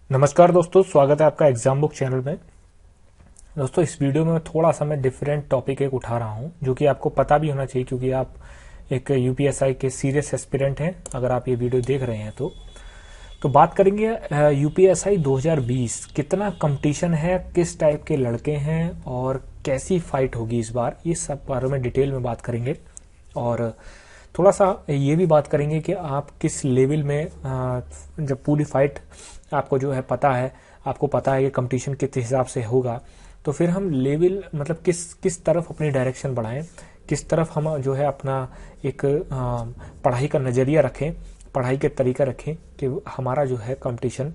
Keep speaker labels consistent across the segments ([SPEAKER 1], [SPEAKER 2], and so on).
[SPEAKER 1] नमस्कार दोस्तों, स्वागत है आपका एग्जाम बुक चैनल में। दोस्तों, इस वीडियो में थोड़ा सा मैं डिफरेंट टॉपिक एक उठा रहा हूं जो कि आपको पता भी होना चाहिए, क्योंकि आप एक यूपीएसआई के सीरियस एस्पिरेंट हैं। अगर आप ये वीडियो देख रहे हैं तो बात करेंगे यूपीएसआई 2020 कितना कंपटीशन है, किस टाइप के लड़के हैं और कैसी फाइट होगी इस बार, ये सब बारे में डिटेल में बात करेंगे। और थोड़ा सा ये भी बात करेंगे कि आप किस लेवल में, जब पूरी फाइट आपको जो है पता है, आपको पता है कि कंपटीशन किस हिसाब से होगा, तो फिर हम लेवल मतलब किस तरफ अपनी डायरेक्शन बढ़ाएं, किस तरफ हम जो है अपना एक पढ़ाई का नज़रिया रखें, पढ़ाई के तरीका रखें कि हमारा जो है कंपटीशन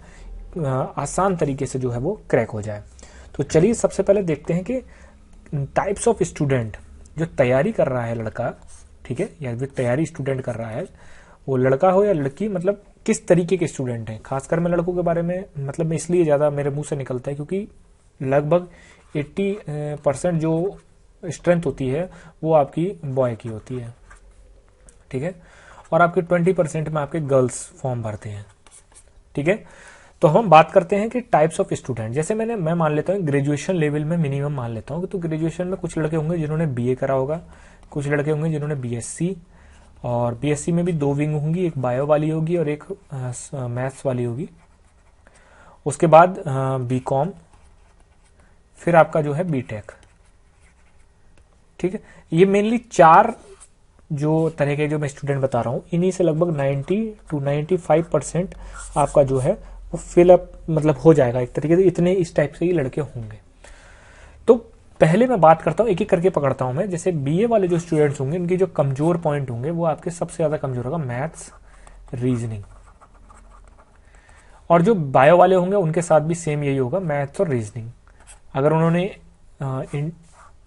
[SPEAKER 1] आसान तरीके से जो है वो क्रैक हो जाए। तो चलिए सबसे पहले देखते हैं कि टाइप्स ऑफ स्टूडेंट जो तैयारी कर रहा है लड़का, ठीक है, या जो तैयारी स्टूडेंट कर रहा है, वो लड़का हो या लड़की, मतलब किस तरीके के स्टूडेंट हैं। खासकर मैं लड़कों के बारे में मतलब मैं इसलिए ज़्यादा मेरे मुंह से निकलता है क्योंकि लगभग 80% जो स्ट्रेंथ होती है वो आपकी बॉय की होती है, ठीक है, और आपके 20% में आपके गर्ल्स फॉर्म भरते हैं, ठीक है। तो हम बात करते हैं कि टाइप्स ऑफ स्टूडेंट। जैसे मैं मान लेता हूँ ग्रेजुएशन लेवल में मिनिमम मान लेता हूँ, तो ग्रेजुएशन में कुछ लड़के होंगे जिन्होंने बीए करा होगा, कुछ लड़के होंगे जिन्होंने बीएससी, और बीएससी में भी दो विंग होंगी, एक बायो वाली होगी और एक मैथ्स वाली होगी। उसके बाद बीकॉम, फिर आपका जो है बीटेक, ठीक है। ये मेनली चार जो तरह के जो मैं स्टूडेंट बता रहा हूँ, इन्हीं से लगभग 90 to 95% आपका जो है वो फिलअप मतलब हो जाएगा एक तरीके से। इतने इस टाइप से ही लड़के होंगे। तो पहले मैं बात करता हूँ, एक एक करके पकड़ता हूँ मैं। जैसे बीए वाले जो स्टूडेंट्स होंगे, इनके जो कमजोर पॉइंट होंगे वो आपके सबसे ज्यादा कमजोर होगा मैथ्स, रीजनिंग। और जो बायो वाले होंगे उनके साथ भी सेम यही होगा, मैथ्स और रीजनिंग। अगर उन्होंने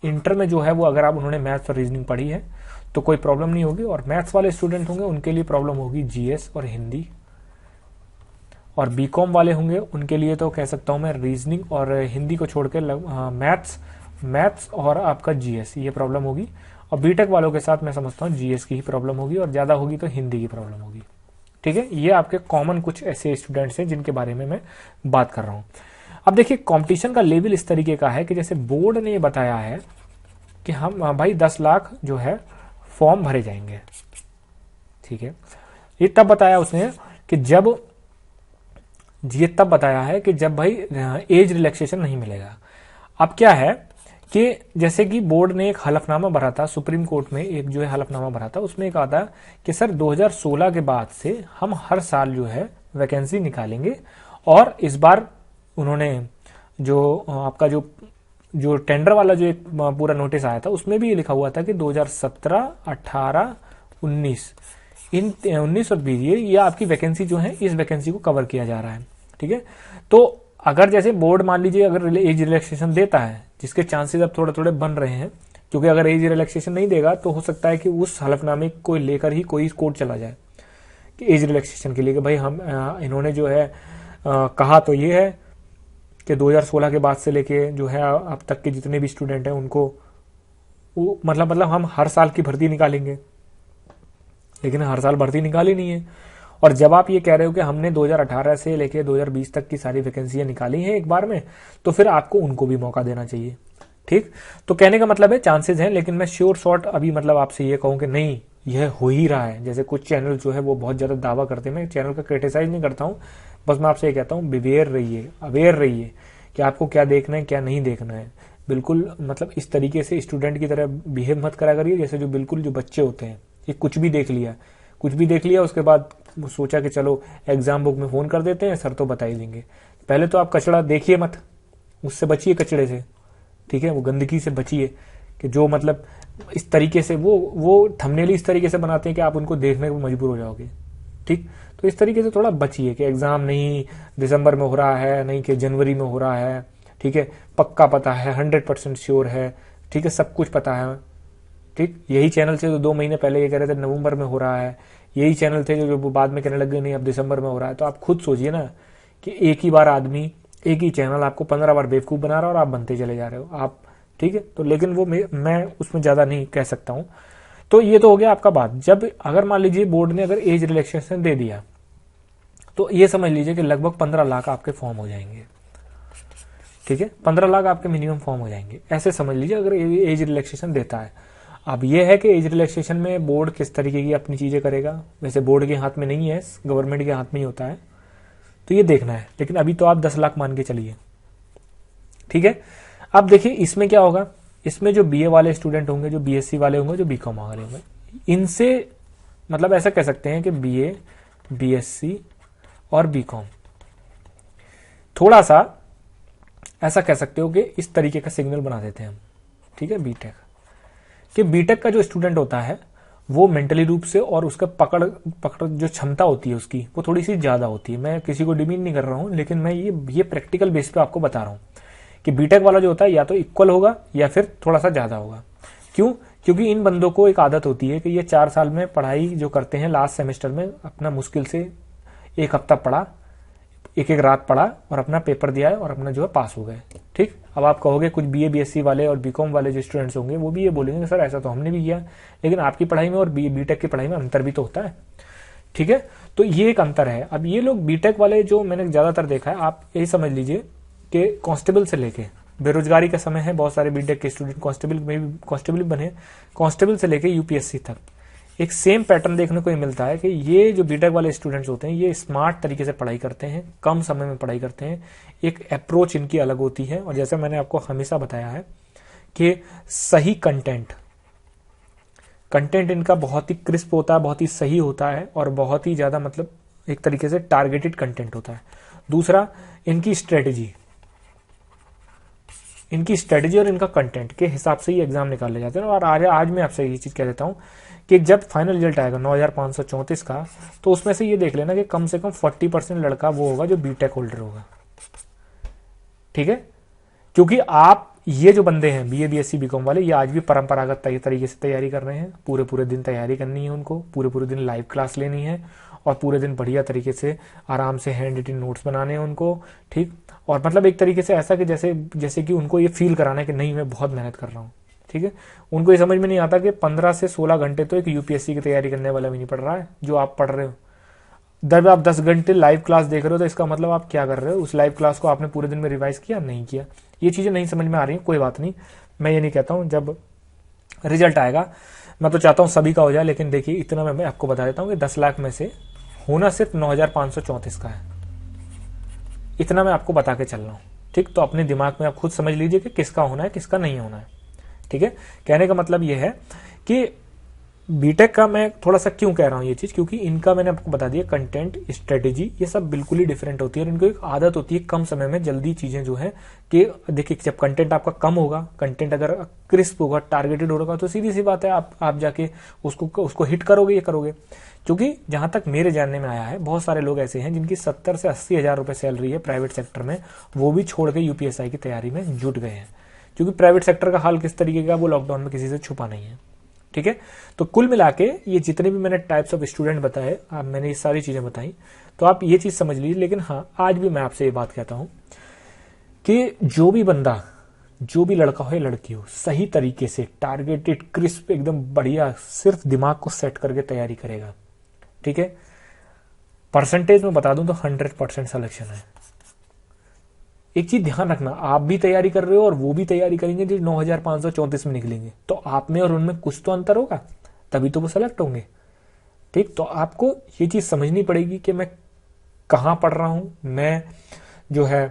[SPEAKER 1] इंटर में जो है वो अगर आप उन्होंने मैथ्स और रीजनिंग पढ़ी है तो कोई प्रॉब्लम नहीं होगी। और मैथ्स वाले स्टूडेंट होंगे उनके लिए प्रॉब्लम होगी जीएस और हिंदी। और बीकॉम वाले होंगे उनके लिए तो कह सकता हूं मैं रीजनिंग और हिंदी को छोड़ के मैथ्स और आपका जीएस, ये प्रॉब्लम होगी। और बीटेक वालों के साथ मैं समझता हूँ जीएस की ही प्रॉब्लम होगी, और ज्यादा होगी तो हिंदी की प्रॉब्लम होगी, ठीक है। ये आपके कॉमन कुछ ऐसे स्टूडेंट्स हैं जिनके बारे में मैं बात कर रहा हूं। अब देखिए कंपटीशन का लेवल इस तरीके का है कि जैसे बोर्ड ने बताया है कि हम भाई 10 लाख जो है फॉर्म भरे जाएंगे, ठीक है। ये तब बताया उसने कि जब भाई एज रिलैक्सेशन नहीं मिलेगा। अब क्या है कि जैसे कि बोर्ड ने एक हलफनामा भरा था, सुप्रीम कोर्ट में एक जो है हलफनामा भरा था, उसमें एक आता कि सर 2016 के बाद से हम हर साल जो है वैकेंसी निकालेंगे। और इस बार उन्होंने जो आपका जो टेंडर वाला जो एक पूरा नोटिस आया था उसमें भी ये लिखा हुआ था कि 2017, 18, 19 इन 19 और 20 ये आपकी वैकेंसी जो है, इस वैकेंसी को कवर किया जा रहा है, ठीक है। तो अगर जैसे बोर्ड मान लीजिए अगर एज रिलैक्सेशन देता है, जिसके चांसेस अब थोड़े थोड़े बन रहे हैं, क्योंकि अगर एज रिलैक्सेशन नहीं देगा तो हो सकता है कि उस हलफनामे को लेकर ही कोई कोर्ट चला जाए कि एज रिलैक्सेशन के लिए कि भाई हम इन्होंने जो है कहा तो ये है कि 2016 के बाद से लेके जो है अब तक के जितने भी स्टूडेंट हैं उनको मतलब हम हर साल की भर्ती निकालेंगे, लेकिन हर साल भर्ती निकाली नहीं है। और जब आप ये कह रहे हो कि हमने 2018 से लेके 2020 तक की सारी वैकेंसियां निकाली हैं एक बार में, तो फिर आपको उनको भी मौका देना चाहिए, ठीक। तो कहने का मतलब है चांसेस हैं, लेकिन मैं श्योर शॉर्ट अभी मतलब आपसे ये कहूं कि नहीं, यह हो ही रहा है। जैसे कुछ चैनल जो है वो बहुत ज्यादा दावा करते हैं, मैं चैनल का क्रिटिसाइज नहीं करता हूं, बस मैं आपसे ये कहता हूं बिवेयर रहिए, अवेयर रहिए कि आपको क्या देखना है क्या नहीं देखना है। बिल्कुल मतलब इस तरीके से स्टूडेंट की तरह बिहेव मत करा करिए जैसे जो बिल्कुल जो बच्चे होते हैं, ये कुछ भी देख लिया उसके बाद सोचा कि चलो एग्जाम बुक में फोन कर देते हैं, सर तो बता ही देंगे। पहले तो आप कचड़ा देखिए मत, उससे बचिए, कचड़े से, ठीक है, वो गंदगी से बचिए कि जो मतलब इस तरीके से वो थंबनेल इस तरीके से बनाते हैं कि आप उनको देखने को मजबूर हो जाओगे, ठीक। तो इस तरीके से थोड़ा बचिए कि एग्जाम नहीं दिसंबर में हो रहा है, नहीं कि जनवरी में हो रहा है, ठीक है, पक्का पता है, 100% श्योर है, ठीक है, सब कुछ पता है, ठीक। यही चैनल से तो 2 महीने पहले ये कह रहे थे नवंबर में हो रहा है, यही चैनल थे जो बाद में कहने लगे नहीं अब दिसंबर में हो रहा है। तो आप खुद सोचिए ना कि एक ही बार आदमी, एक ही चैनल आपको 15 बार बेवकूफ बना रहा है और आप बनते चले जा रहे हो आप, ठीक है। तो लेकिन वो मैं उसमें ज्यादा नहीं कह सकता हूं। तो ये तो हो गया आपका बात। जब अगर मान लीजिए बोर्ड ने अगर एज रिलैक्सेशन दे दिया तो ये समझ लीजिए कि लगभग 15 लाख आपके फॉर्म हो जाएंगे। ठीक है, 15 लाख आपके मिनिमम फॉर्म हो जाएंगे, ऐसे समझ लीजिए अगर एज रिलैक्सेशन देता है। अब ये है कि एज रिलैक्सेशन में बोर्ड किस तरीके की अपनी चीजें करेगा, वैसे बोर्ड के हाथ में नहीं है, गवर्नमेंट के हाथ में ही होता है, तो ये देखना है। लेकिन अभी तो आप 10 लाख मान के चलिए। ठीक है, अब देखिए इसमें क्या होगा, इसमें जो बीए वाले स्टूडेंट होंगे, जो बीएससी वाले होंगे, जो बीकॉम वाले होंगे, इनसे मतलब ऐसा कह सकते हैं कि बीए, बीएससी और बीकॉम थोड़ा सा ऐसा कह सकते हो कि इस तरीके का सिग्नल बना देते हैं हम। ठीक है, बीटेक कि बीटेक का जो स्टूडेंट होता है वो मेंटली रूप से और उसका पकड़ जो क्षमता होती है उसकी, वो थोड़ी सी ज्यादा होती है। मैं किसी को डिमीन नहीं कर रहा हूं, लेकिन मैं ये प्रैक्टिकल बेस पे आपको बता रहा हूं कि बीटेक वाला जो होता है या तो इक्वल होगा या फिर थोड़ा सा ज्यादा होगा। क्यों? क्योंकि इन बंदों को एक आदत होती है कि ये 4 साल में पढ़ाई जो करते हैं लास्ट सेमेस्टर में, अपना मुश्किल से 1 हफ्ता पढ़ा, एक रात पढ़ा और अपना पेपर दिया है और अपना जो है पास हो गए। ठीक, अब आप कहोगे कुछ बीए बीएससी वाले और बीकॉम वाले जो स्टूडेंट्स होंगे वो भी ये बोलेंगे सर ऐसा तो हमने भी किया, लेकिन आपकी पढ़ाई में और बीटेक की पढ़ाई में अंतर भी तो होता है। ठीक है, तो ये एक अंतर है। अब ये लोग बीटेक वाले जो मैंने ज्यादातर देखा है, आप यही समझ लीजिए कि कांस्टेबल से लेके, बेरोजगारी का समय है, बहुत सारे बीटेक के स्टूडेंट कांस्टेबल बने, कांस्टेबल से लेके यूपीएससी तक एक सेम पैटर्न देखने को मिलता है कि ये जो बीटेक वाले स्टूडेंट्स होते हैं ये स्मार्ट तरीके से पढ़ाई करते हैं, कम समय में पढ़ाई करते हैं, एक अप्रोच इनकी अलग होती है। और जैसे मैंने आपको हमेशा बताया है कि सही कंटेंट इनका बहुत ही क्रिस्प होता है, बहुत ही सही होता है और बहुत ही ज्यादा मतलब एक तरीके से टारगेटेड कंटेंट होता है। दूसरा, इनकी स्ट्रेटेजी और इनका कंटेंट के हिसाब से ही एग्जाम निकाले जाते हैं। और आज मैं आपसे ये चीज कह देता हूं कि जब फाइनल रिजल्ट आएगा 9534 का, तो उसमें से ये देख लेना कि कम से कम 40% लड़का वो होगा जो बीटेक होल्डर होगा। ठीक है, क्योंकि आप ये जो बंदे हैं बीए बीएससी बीकॉम वाले, ये आज भी परंपरागत तरीके से तैयारी कर रहे हैं। पूरे पूरे दिन तैयारी करनी है उनको, पूरे पूरे दिन लाइव क्लास लेनी है और पूरे दिन बढ़िया तरीके से आराम से हैंड रिटन नोट्स बनाने हैं उनको। ठीक, और मतलब एक तरीके से ऐसा कि जैसे कि उनको ये फील कराना है कि नहीं मैं बहुत मेहनत कर रहा हूँ। ठीक है, उनको ये समझ में नहीं आता कि 15 से 16 घंटे तो एक यूपीएससी की तैयारी करने वाला भी नहीं पढ़ रहा है जो आप पढ़ रहे हो। जब आप 10 घंटे लाइव क्लास देख रहे हो तो इसका मतलब आप क्या कर रहे हो, उस लाइव क्लास को आपने पूरे दिन में रिवाइज किया नहीं किया। ये चीजें नहीं समझ में आ रही है, कोई बात नहीं, मैं ये नहीं कहता हूं जब रिजल्ट आएगा मैं तो चाहता हूं सभी का हो जाए, लेकिन देखिए इतना मैं आपको बता देता हूं कि 10 लाख में से होना सिर्फ 9534 का है, इतना मैं आपको बता के चल रहा हूं। ठीक, तो अपने दिमाग में आप खुद समझ लीजिए कि किसका होना है किसका नहीं होना है। ठीक है, कहने का मतलब यह है कि बीटेक का मैं थोड़ा सा क्यों कह रहा हूं ये चीज, क्योंकि इनका मैंने आपको बता दिया कंटेंट, स्ट्रेटेजी, ये सब बिल्कुल ही डिफरेंट होती है और इनको एक आदत होती है कम समय में जल्दी चीजें जो है कि देखिए जब कंटेंट आपका कम होगा, कंटेंट अगर क्रिस्प होगा, टारगेटेड होगा, तो सीधी सी बात है आप जाके उसको हिट करोगे, ये करोगे। क्योंकि जहां तक मेरे जानने में आया है बहुत सारे लोग ऐसे हैं जिनकी 70 से 80 हजार रुपए सैलरी है प्राइवेट सेक्टर में, वो भी छोड़ के यूपीएसआई की तैयारी में जुट गए हैं। क्योंकि प्राइवेट सेक्टर का हाल किस तरीके का वो लॉकडाउन में किसी से छुपा नहीं है। ठीक है, तो कुल मिला के ये जितने भी मैंने टाइप्स ऑफ स्टूडेंट बताए, मैंने ये सारी चीजें बताई, तो आप ये चीज समझ लीजिए। लेकिन हाँ, आज भी मैं आपसे ये बात कहता हूं कि जो भी बंदा, जो भी लड़का हो या लड़की हो, सही तरीके से टारगेटेड क्रिस्प एकदम बढ़िया सिर्फ दिमाग को सेट करके तैयारी करेगा। ठीक है, परसेंटेज में बता दूं तो 100% सिलेक्शन है। एक चीज ध्यान रखना, आप भी तैयारी कर रहे हो और वो भी तैयारी करेंगे जो 9534 में निकलेंगे, तो आप में और उनमें कुछ तो अंतर होगा, तभी तो वो सेलेक्ट होंगे। ठीक, तो आपको ये चीज समझनी पड़ेगी कि मैं कहां पढ़ रहा हूं, मैं जो है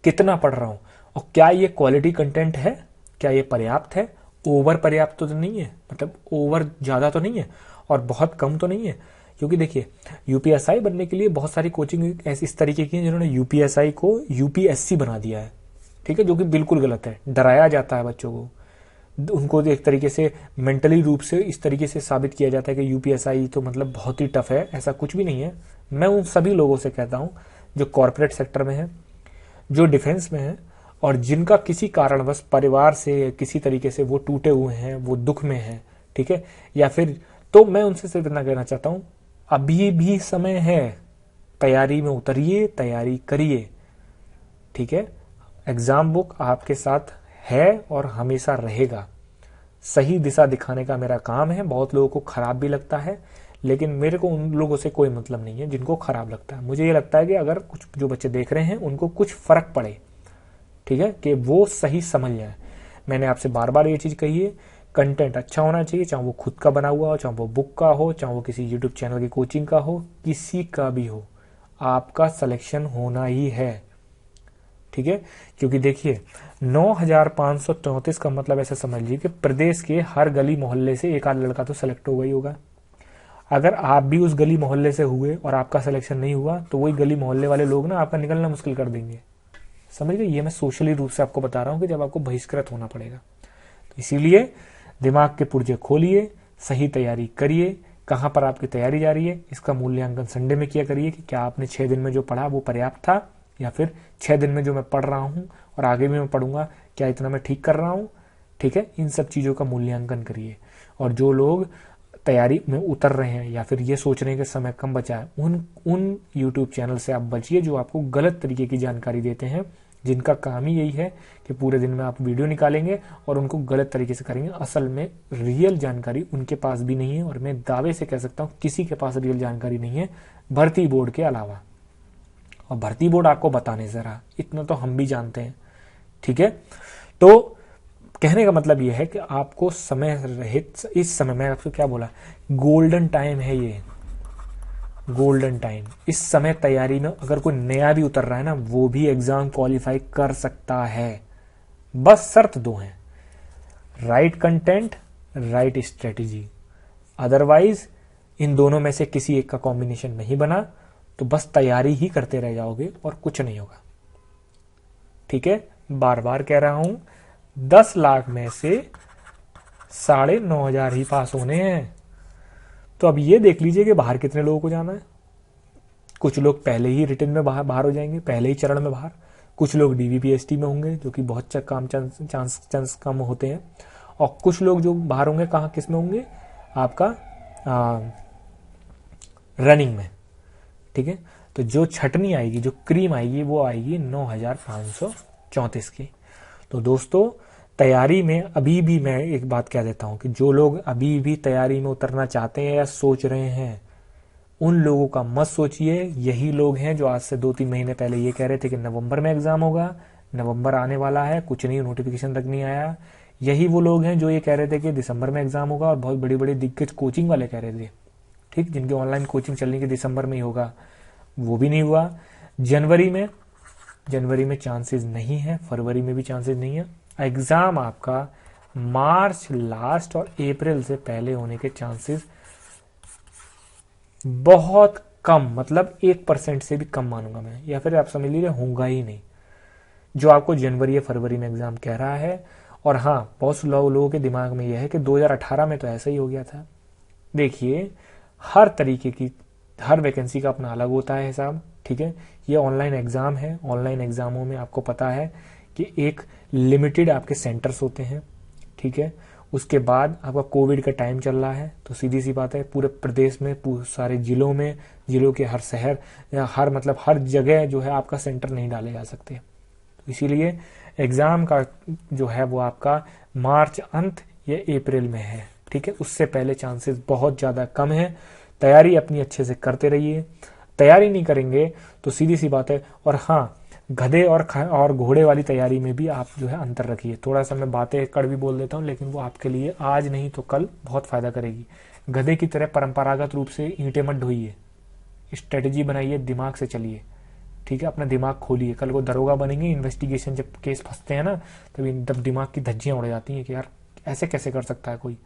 [SPEAKER 1] कितना पढ़ रहा हूं और क्या ये क्वालिटी कंटेंट है, क्या ये पर्याप्त है, ओवर पर्याप्त तो नहीं है, मतलब ओवर ज्यादा तो नहीं है और बहुत कम तो नहीं है। क्योंकि देखिए यूपीएसआई बनने के लिए बहुत सारी कोचिंग ऐसी इस तरीके की है जिन्होंने यूपीएसआई को यूपीएससी बना दिया है। ठीक है, जो कि बिल्कुल गलत है, डराया जाता है बच्चों को, उनको एक तरीके से मेंटली रूप से इस तरीके से साबित किया जाता है कि यूपीएसआई तो मतलब बहुत ही टफ है। ऐसा कुछ भी नहीं है। मैं उन सभी लोगों से कहता हूं जो कॉर्पोरेट सेक्टर में है, जो डिफेंस में है और जिनका किसी कारणवश परिवार से किसी तरीके से वो टूटे हुए हैं, वो दुख में है, ठीक है, या फिर, तो मैं उनसे सिर्फ इतना कहना चाहता हूं अभी भी समय है, तैयारी में उतरिए, तैयारी करिए। ठीक है, एग्जाम बुक आपके साथ है और हमेशा रहेगा। सही दिशा दिखाने का मेरा काम है। बहुत लोगों को खराब भी लगता है, लेकिन मेरे को उन लोगों से कोई मतलब नहीं है जिनको खराब लगता है। मुझे ये लगता है कि अगर कुछ जो बच्चे देख रहे हैं उनको कुछ फर्क पड़े, ठीक है, कि वो सही समझ जाए। मैंने आपसे बार बार ये चीज कही है, कंटेंट अच्छा होना चाहिए, चाहे वो खुद का बना हुआ हो, चाहे वो बुक का हो, चाहे वो किसी यूट्यूब चैनल की कोचिंग का हो, किसी का भी हो, आपका सिलेक्शन होना ही है, ठीक है। क्योंकि देखिए 9,534 का मतलब ऐसा समझ लीजिए कि प्रदेश के हर गली मोहल्ले से एक आध लड़का तो सेलेक्ट हो गई होगा। अगर आप भी उस गली मोहल्ले से हुए और आपका सिलेक्शन नहीं हुआ तो वही गली मोहल्ले वाले लोग ना आपका निकलना मुश्किल कर देंगे। समझ गए? ये मैं सोशली रूप से आपको बता रहा हूं कि जब आपको बहिष्कृत होना पड़ेगा। तो इसीलिए दिमाग के पुर्जे खोलिए, सही तैयारी करिए। कहां पर आपकी तैयारी जा रही है इसका मूल्यांकन संडे में किया करिए कि क्या आपने 6 दिन में जो पढ़ा वो पर्याप्त था, या फिर 6 दिन में जो मैं पढ़ रहा हूं और आगे भी मैं पढ़ूंगा क्या इतना मैं ठीक कर रहा हूं, ठीक है। इन सब चीजों का मूल्यांकन करिए। और जो लोग तैयारी में उतर रहे हैं या फिर ये सोच रहे हैं कि समय कम बचा है, उन यूट्यूब चैनल से आप बचिए जो आपको गलत तरीके की जानकारी देते हैं, जिनका काम ही यही है कि पूरे दिन में आप वीडियो निकालेंगे और उनको गलत तरीके से करेंगे। असल में रियल जानकारी उनके पास भी नहीं है, और मैं दावे से कह सकता हूं किसी के पास रियल जानकारी नहीं है भर्ती बोर्ड के अलावा। और भर्ती बोर्ड आपको बताने से रहा, इतना तो हम भी जानते हैं, ठीक है। तो कहने का मतलब यह है कि आपको समय रहित, इस समय मैं आपको क्या बोला, गोल्डन टाइम है ये, गोल्डन टाइम। इस समय तैयारी में अगर कोई नया भी उतर रहा है ना, वो भी एग्जाम क्वालिफाई कर सकता है। बस शर्त दो है, right content, right strategy. Otherwise in दोनों में से किसी एक का कॉम्बिनेशन नहीं बना तो बस तैयारी ही करते रह जाओगे और कुछ नहीं होगा, ठीक है। बार बार कह रहा हूं 10 लाख में से 9,500 ही पास होने हैं। तो अब ये देख लीजिए कि बाहर कितने लोगों को जाना है। कुछ लोग पहले ही रिटर्न में बाहर हो जाएंगे, पहले ही चरण में बाहर। कुछ लोग डीवीपीएसटी में होंगे जो कि बहुत कम चांस कम होते हैं। और कुछ लोग जो बाहर होंगे कहाँ किस में होंगे, आपका रनिंग में, ठीक है। तो जो छटनी आएगी, जो क्रीम आएगी, वो आएगी 9,534 की। तो दोस्तों तैयारी में अभी भी मैं एक बात कह देता हूं कि जो लोग अभी भी तैयारी में उतरना चाहते हैं या सोच रहे हैं, उन लोगों का मत सोचिए। यही लोग हैं जो आज से 2-3 महीने पहले ये कह रहे थे कि नवंबर में एग्जाम होगा, नवंबर आने वाला है, कुछ नहीं, नोटिफिकेशन तक नहीं आया। यही वो लोग हैं जो ये कह रहे थे कि दिसंबर में एग्जाम होगा, और बहुत बड़ी बड़ी दिग्गज कोचिंग वाले कह रहे थे, ठीक, जिनकी ऑनलाइन कोचिंग चलने की दिसंबर में ही होगा, वो भी नहीं हुआ। जनवरी में चांसेस नहीं है, फरवरी में भी चांसेस नहीं है। एग्जाम आपका मार्च लास्ट और अप्रैल से पहले होने के चांसेस बहुत कम, मतलब 1% से भी कम मानूंगा मैं, या फिर आप समझ लीजिए होगा ही नहीं, जो आपको जनवरी या फरवरी में एग्जाम कह रहा है। और हाँ, बहुत लोगों के दिमाग में यह है कि 2018 में तो ऐसा ही हो गया था। देखिए हर तरीके की, हर वैकेंसी का अपना अलग होता है हिसाब, ठीक है। ये ऑनलाइन एग्जाम है, ऑनलाइन एग्जामों में आपको पता है कि एक लिमिटेड आपके सेंटर्स होते हैं, ठीक है। उसके बाद आपका कोविड का टाइम चल रहा है, तो सीधी सी बात है पूरे प्रदेश में, सारे जिलों में, जिलों के हर शहर या हर जगह जो है आपका सेंटर नहीं डाले जा सकते। तो इसीलिए एग्जाम का जो है वो आपका मार्च अंत या अप्रैल में है, ठीक है। उससे पहले चांसेस बहुत ज्यादा कम है। तैयारी अपनी अच्छे से करते रहिए। तैयारी नहीं करेंगे तो सीधी सी बात है। और हाँ, गधे और घोड़े वाली तैयारी में भी आप जो है अंतर रखिए। थोड़ा सा मैं बातें कड़वी बोल देता हूँ, लेकिन वो आपके लिए आज नहीं तो कल बहुत फायदा करेगी। गधे की तरह परंपरागत रूप से ईंटें मत ढोइए, स्ट्रेटेजी बनाइए, दिमाग से चलिए, ठीक है। अपना दिमाग खोलिए। कल को दरोगा बनेंगे, इन्वेस्टिगेशन जब केस फंसते हैं ना, तब दिमाग की धज्जियां उड़ जाती हैं कि यार ऐसे कैसे कर सकता है कोई,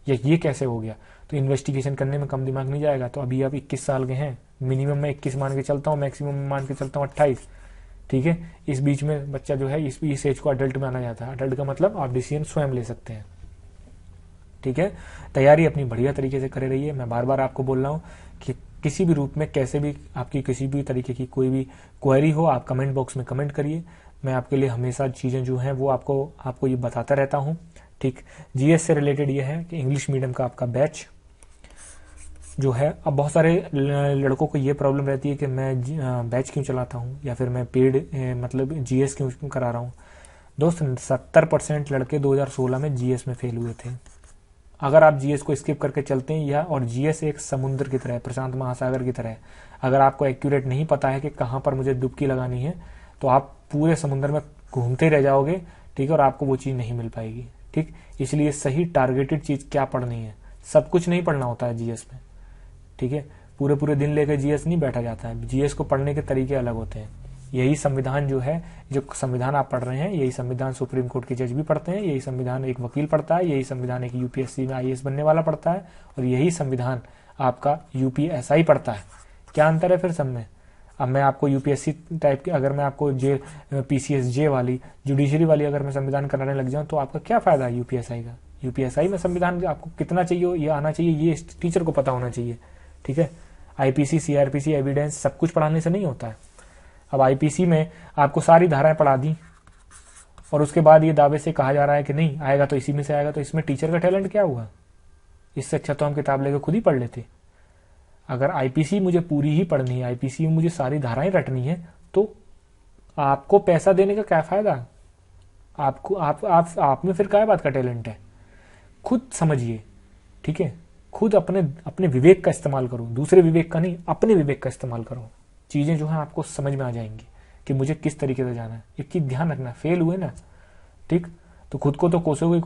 [SPEAKER 1] या ये कैसे हो गया। तो इन्वेस्टिगेशन करने में कम दिमाग नहीं जाएगा। तो अभी आप 21 साल के हैं, मिनिमम मैं 21 मान के चलता हूँ, मैक्सिमम मान के चलता हूँ 28, ठीक है। इस बीच में बच्चा जो है इस एज को अडल्ट में आना जाता है। अडल्ट का मतलब आप डिसीजन स्वयं ले सकते हैं, ठीक है। तैयारी अपनी बढ़िया तरीके से करे रहिए। मैं बार बार आपको बोल रहा हूँ कि किसी भी रूप में, कैसे भी आपकी किसी भी तरीके की कोई भी क्वेरी हो, आप कमेंट बॉक्स में कमेंट करिए। मैं आपके लिए हमेशा चीजें जो हैं वो आपको ये बताता रहता हूँ, ठीक। जीएस से रिलेटेड ये है कि इंग्लिश मीडियम का आपका बैच जो है, अब बहुत सारे लड़कों को ये प्रॉब्लम रहती है कि मैं बैच क्यों चलाता हूँ, या फिर मैं पेड मतलब जीएस क्यों करा रहा हूँ। दोस्त 70% लड़के 2016 में जीएस में फेल हुए थे। अगर आप जीएस को स्किप करके चलते हैं या, और जीएस एक समुद्र की तरह है, प्रशांत महासागर की तरह है, अगर आपको एक्यूरेट नहीं पता है कि कहाँ पर मुझे डुबकी लगानी है तो आप पूरे समुद्र में घूमते रह जाओगे, ठीक है, और आपको वो चीज़ नहीं मिल पाएगी। ठीक, इसलिए सही टारगेटेड चीज़ क्या पढ़नी है, सब कुछ नहीं पढ़ना होता है जीएस में। ठीक है, पूरे पूरे दिन लेकर जीएस नहीं बैठा जाता है, जीएस को पढ़ने के तरीके अलग होते हैं। यही संविधान जो है, जो संविधान आप पढ़ रहे हैं, यही संविधान सुप्रीम कोर्ट के जज भी पढ़ते हैं, यही संविधान एक वकील पढ़ता है, यही संविधान एक यूपीएससी में आईएएस बनने वाला पढ़ता है, और यही संविधान आपका यूपीएसआई पढ़ता है। क्या अंतर है फिर सब में? अब मैं आपको यूपीएससी टाइप की, अगर मैं आपको पीसीएस जे वाली, जुडिशरी वाली अगर मैं संविधान कराने लग जाऊं तो आपका क्या फायदा है यूपीएसआई का? यूपीएसआई में संविधान आपको कितना चाहिए, ये आना चाहिए, ये टीचर को पता होना चाहिए। ठीक है, आईपीसी, सीआरपीसी, एविडेंस सब कुछ पढ़ाने से नहीं होता है। अब आईपीसी में आपको सारी धाराएं पढ़ा दी और उसके बाद ये दावे से कहा जा रहा है कि नहीं आएगा तो इसी में से आएगा, तो इसमें टीचर का टैलेंट क्या हुआ? इससे अच्छा तो हम किताब लेकर खुद ही पढ़ लेते। अगर आईपीसी मुझे पूरी ही पढ़नी है, आईपीसी में मुझे सारी धाराएं रटनी है, तो आपको पैसा देने का क्या फायदा? आपको आप में फिर क्या बात का टैलेंट है? खुद समझिए। ठीक है, खुद अपने विवेक का इस्तेमाल करो, दूसरे विवेक का नहीं, अपने विवेक का इस्तेमाल करो। चीजें जो है आपको समझ में आ जाएंगी कि मुझे किस तरीके से जाना है। एक चीज ध्यान रखना, फेल हुए ना, ठीक, तो खुद को तो कोसोगे।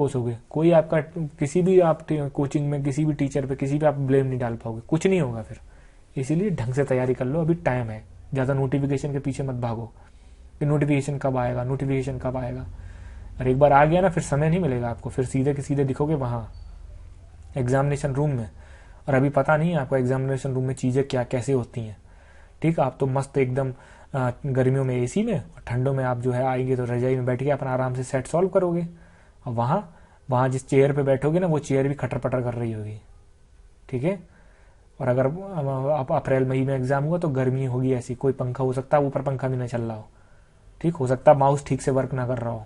[SPEAKER 1] कोई आपका किसी भी आप कोचिंग में किसी भी टीचर पे किसी पे आप ब्लेम नहीं डाल पाओगे, कुछ नहीं होगा फिर। इसीलिए ढंग से तैयारी कर लो, अभी टाइम है। ज्यादा नोटिफिकेशन के पीछे मत भागो कि नोटिफिकेशन कब आएगा, नोटिफिकेशन कब आएगा। और एक बार आ गया ना, फिर समय नहीं मिलेगा आपको, फिर सीधे के सीधे दिखोगे वहां एग्जामिनेशन रूम में, और अभी पता नहीं है आपको एग्जामिनेशन रूम में चीजें क्या कैसे होती हैं। ठीक, आप तो मस्त एकदम गर्मियों में एसी में और ठंडों में आप जो है आएंगे तो रजाई में बैठ के अपना आराम से सेट सॉल्व करोगे। और वहां जिस चेयर पे बैठोगे ना, वो चेयर भी खटर पटर कर रही होगी। ठीक है, और अगर आप अप्रैल मई में एग्जाम हुआ तो गर्मी होगी ऐसी, कोई पंखा हो सकता है ऊपर पंखा भी ना चल रहा हो। ठीक, हो सकता है माउस ठीक से वर्क ना कर रहा हो।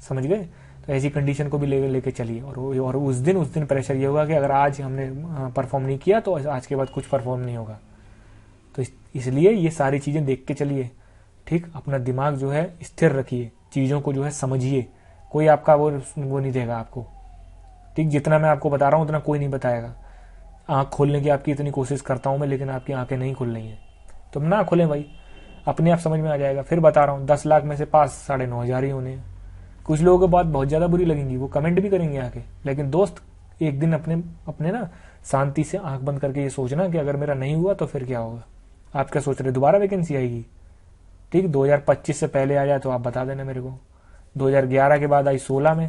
[SPEAKER 1] समझ गए? तो ऐसी कंडीशन को भी लेके चलिए। और उस दिन प्रेशर ये होगा कि अगर आज हमने परफॉर्म नहीं किया तो आज के बाद कुछ परफॉर्म नहीं होगा। तो इसलिए ये सारी चीजें देख के चलिए। ठीक, अपना दिमाग जो है स्थिर रखिए, चीजों को जो है समझिए। कोई आपका वो नहीं देगा आपको। ठीक, जितना मैं आपको बता रहा हूं उतना कोई नहीं बताएगा। आंख खोलने की आपकी इतनी कोशिश करता हूं मैं, लेकिन आपकी आंखें नहीं खुल रही हैं। तुम ना खोलें भाई, अपने आप समझ में आ जाएगा। फिर बता रहा हूं 10 लाख में से पास 9,500 ही होने हैं। कुछ लोगों को बात बहुत ज्यादा बुरी लगेंगी, वो कमेंट भी करेंगे आके, लेकिन दोस्त एक दिन अपने ना शांति से आंख बंद करके ये सोचना कि अगर मेरा नहीं हुआ तो फिर क्या होगा। आप क्या सोच रहे, दोबारा वैकेंसी आएगी? ठीक, 2025 से पहले आ जाए तो आप बता देना मेरे को। 2011 के बाद आई 16 में,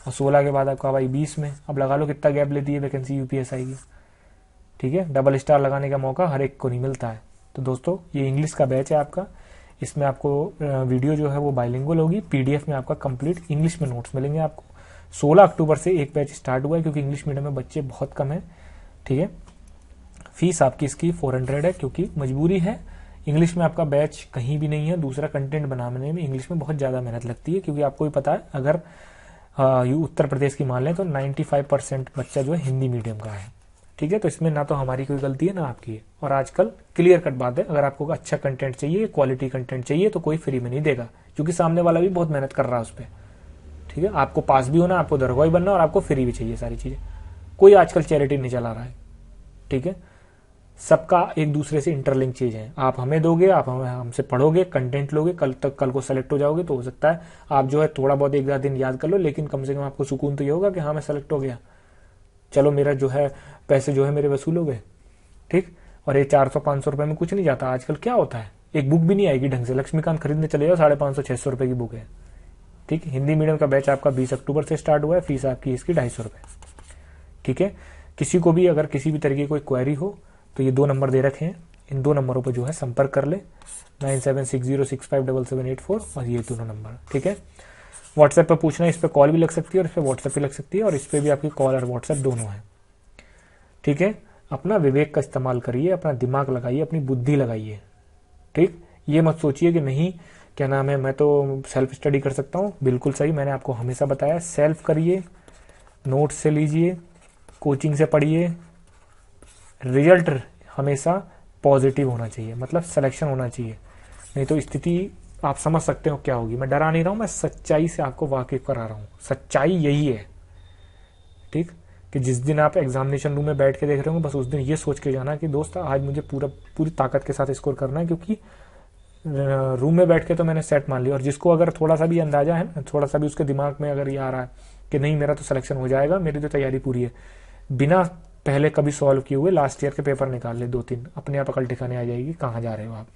[SPEAKER 1] और 16 के बाद आपको आई 20 में। अब लगा लो कितना गैप लेती है वैकेंसी यूपीएसआई की। ठीक है, डबल स्टार लगाने का मौका हर एक को नहीं मिलता है। तो दोस्तों, ये इंग्लिश का बैच है आपका। इसमें आपको वीडियो जो है वो बाइलिंगुअल होगी, पीडीएफ में आपका कंप्लीट इंग्लिश में नोट्स मिलेंगे आपको। 16 अक्टूबर से एक बैच स्टार्ट हुआ है, क्योंकि इंग्लिश मीडियम में बच्चे बहुत कम है। ठीक है, फीस आपकी इसकी 400 है, क्योंकि मजबूरी है। इंग्लिश में आपका बैच कहीं भी नहीं है। दूसरा, कंटेंट बनाने में इंग्लिश में बहुत ज्यादा मेहनत लगती है, क्योंकि आपको भी पता है अगर उत्तर प्रदेश की मान लें तो 95% बच्चा जो है हिंदी मीडियम का है। ठीक है, तो इसमें ना तो हमारी कोई गलती है ना आपकी है। और आजकल क्लियर कट बात है, अगर आपको अच्छा कंटेंट चाहिए, क्वालिटी कंटेंट चाहिए, तो कोई फ्री में नहीं देगा, क्योंकि सामने वाला भी बहुत मेहनत कर रहा है उस पर। ठीक है, आपको पास भी होना, आपको दरगाही बनना, और आपको फ्री भी चाहिए सारी चीजें। कोई आजकल चैरिटी नहीं चला रहा है। ठीक है, सबका एक दूसरे से इंटरलिंक चीज है। आप हमें दोगे, आप हमसे पढ़ोगे, कंटेंट लोगे, कल को सेलेक्ट हो जाओगे, तो हो सकता है आप जो है थोड़ा बहुत एक 2 दिन याद कर लो, लेकिन कम से कम आपको सुकून तो ये होगा कि हाँ मैं सेलेक्ट हो गया, चलो मेरा जो है पैसे जो है मेरे वसूल हो गए। ठीक, और ये 400-500 रुपए में कुछ नहीं जाता। आजकल क्या होता है, एक बुक भी नहीं आएगी ढंग से, लक्ष्मीकांत खरीदने चले जाओ 550-600 रुपए की बुक है। ठीक, हिंदी मीडियम का बैच आपका 20 अक्टूबर से स्टार्ट हुआ है, फीस आपकी इसकी 250 रुपए। ठीक है, किसी को भी अगर किसी भी तरीके की कोई क्वेरी हो तो ये 2 नंबर दे रखे हैं, इन 2 नंबरों पर जो है संपर्क कर ले, 9760657784 और ये दोनों नंबर। ठीक है, व्हाट्सएप पर पूछना, इस पर कॉल भी लग सकती है और इस पर व्हाट्सएप भी लग सकती है, और इस पर भी आपकी कॉल और व्हाट्सएप दोनों है। ठीक है, अपना विवेक का इस्तेमाल करिए, अपना दिमाग लगाइए, अपनी बुद्धि लगाइए। ठीक, ये मत सोचिए कि नहीं क्या नाम है मैं तो सेल्फ स्टडी कर सकता हूँ। बिल्कुल सही, मैंने आपको हमेशा बताया, सेल्फ करिए, नोट्स से लीजिए, कोचिंग से पढ़िए। रिजल्ट हमेशा पॉजिटिव होना चाहिए, मतलब सिलेक्शन होना चाहिए, नहीं तो स्थिति आप समझ सकते हो क्या होगी। मैं डरा नहीं रहा हूं, मैं सच्चाई से आपको वाकिफ करा रहा हूं। सच्चाई यही है। ठीक, कि जिस दिन आप एग्जामिनेशन रूम में बैठ के देख रहे होंगे बस उस दिन ये सोच के जाना कि दोस्त आज मुझे पूरी ताकत के साथ स्कोर करना है, क्योंकि रूम में बैठ के तो मैंने सेट मान लिया। और जिसको अगर थोड़ा सा भी अंदाजा है ना, थोड़ा सा भी उसके दिमाग में अगर ये आ रहा है कि नहीं मेरा तो सिलेक्शन हो जाएगा, मेरी तो तैयारी पूरी है, बिना पहले कभी सॉल्व किए हुए लास्ट ईयर के पेपर निकाल ले 2-3, अपने आप अकल ठिकाने आ जाएगी कहाँ जा रहे हो आप।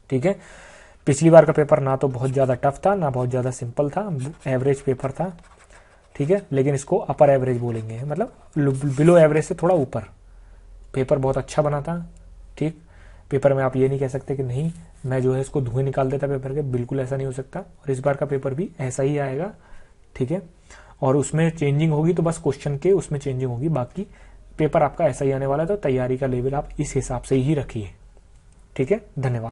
[SPEAKER 1] ठीक है, पिछली बार का पेपर ना तो बहुत ज़्यादा टफ था ना बहुत ज़्यादा सिंपल था, एवरेज पेपर था। ठीक है, लेकिन इसको अपर एवरेज बोलेंगे, मतलब बिलो एवरेज से थोड़ा ऊपर। पेपर बहुत अच्छा बना था। ठीक, पेपर में आप ये नहीं कह सकते कि नहीं मैं जो है इसको धुएं निकाल देता पेपर के, बिल्कुल ऐसा नहीं हो सकता। और इस बार का पेपर भी ऐसा ही आएगा। ठीक है, और उसमें चेंजिंग होगी तो बस क्वेश्चन के उसमें चेंजिंग होगी, बाकी पेपर आपका ऐसा ही आने वाला है। तो तैयारी का लेवल आप इस हिसाब से ही रखिए। ठीक है, धन्यवाद।